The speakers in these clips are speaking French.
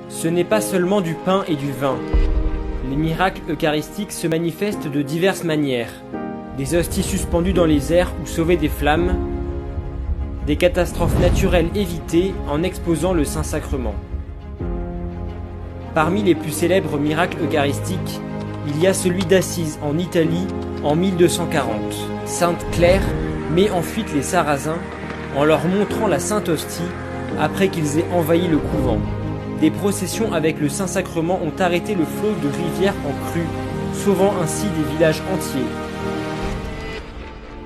Ce n'est pas seulement du pain et du vin. Les miracles eucharistiques se manifestent de diverses manières. Des hosties suspendues dans les airs ou sauvées des flammes, des catastrophes naturelles évitées en exposant le Saint-Sacrement. Parmi les plus célèbres miracles eucharistiques, il y a celui d'Assise en Italie en 1240. Sainte Claire met en fuite les Sarrasins en leur montrant la Sainte Hostie après qu'ils aient envahi le couvent. Des processions avec le Saint-Sacrement ont arrêté le flot de rivières en crue, sauvant ainsi des villages entiers.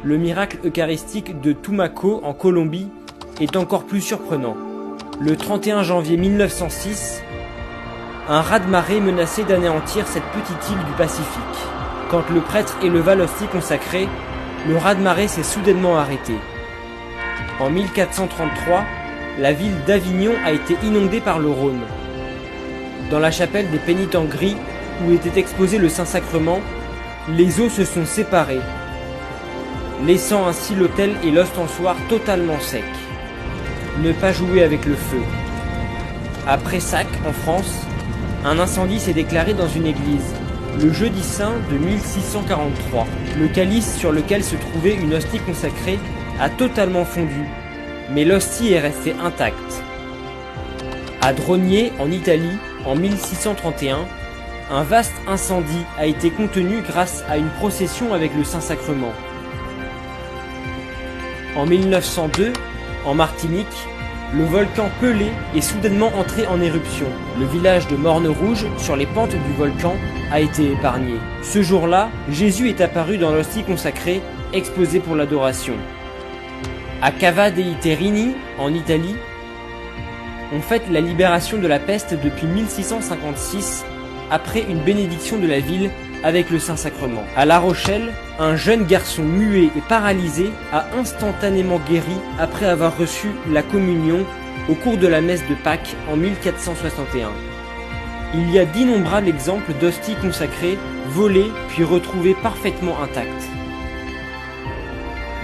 Le miracle eucharistique de Tumaco en Colombie est encore plus surprenant. Le 31 janvier 1906, un raz-de-marée menaçait d'anéantir cette petite île du Pacifique. Quand le prêtre éleva l'hostie consacrée, le raz-de-marée s'est soudainement arrêté. En 1433, la ville d'Avignon a été inondée par le Rhône. Dans la chapelle des pénitents gris, où était exposé le Saint-Sacrement, les eaux se sont séparées, laissant ainsi l'autel et l'ostensoir totalement secs. Ne pas jouer avec le feu. À Prayssac, en France, un incendie s'est déclaré dans une église, le jeudi saint de 1643. Le calice sur lequel se trouvait une hostie consacrée a totalement fondu, mais l'hostie est restée intacte. À Drogné, en Italie, en 1631, un vaste incendie a été contenu grâce à une procession avec le Saint-Sacrement. En 1902, en Martinique, le volcan Pelé est soudainement entré en éruption. Le village de Morne-Rouge, sur les pentes du volcan, a été épargné. Ce jour-là, Jésus est apparu dans l'hostie consacrée, exposée pour l'adoration. À Cava dei Terrini, en Italie, on fête la libération de la peste depuis 1656, après une bénédiction de la ville avec le Saint-Sacrement. À La Rochelle, un jeune garçon muet et paralysé a instantanément guéri après avoir reçu la communion au cours de la messe de Pâques en 1461. Il y a d'innombrables exemples d'hosties consacrées, volées puis retrouvées parfaitement intactes.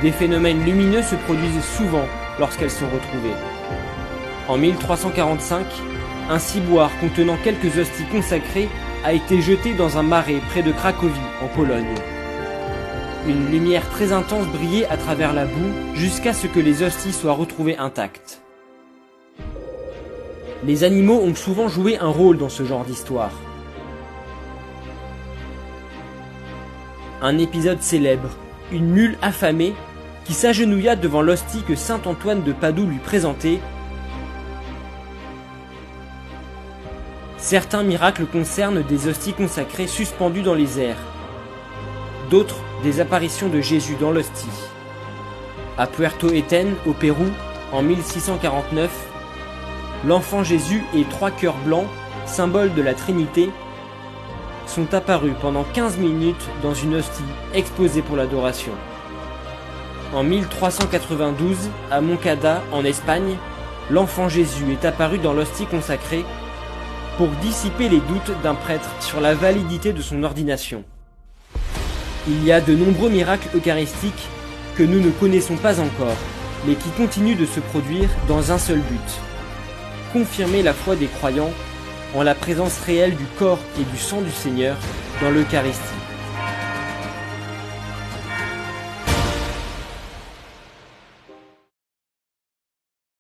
Des phénomènes lumineux se produisent souvent lorsqu'elles sont retrouvées. En 1345, un ciboire contenant quelques hosties consacrées a été jeté dans un marais près de Cracovie, en Pologne. Une lumière très intense brillait à travers la boue jusqu'à ce que les hosties soient retrouvées intactes. Les animaux ont souvent joué un rôle dans ce genre d'histoire. Un épisode célèbre, une mule affamée qui s'agenouilla devant l'hostie que saint Antoine de Padoue lui présentait. Certains miracles concernent des hosties consacrées suspendues dans les airs. D'autres, des apparitions de Jésus dans l'hostie. À Puerto Eten, au Pérou, en 1649, l'enfant Jésus et 3 cœurs blancs, symboles de la Trinité, sont apparus pendant 15 minutes dans une hostie exposée pour l'adoration. En 1392, à Moncada, en Espagne, l'enfant Jésus est apparu dans l'hostie consacrée pour dissiper les doutes d'un prêtre sur la validité de son ordination. Il y a de nombreux miracles eucharistiques que nous ne connaissons pas encore, mais qui continuent de se produire dans un seul but: confirmer la foi des croyants en la présence réelle du corps et du sang du Seigneur dans l'Eucharistie.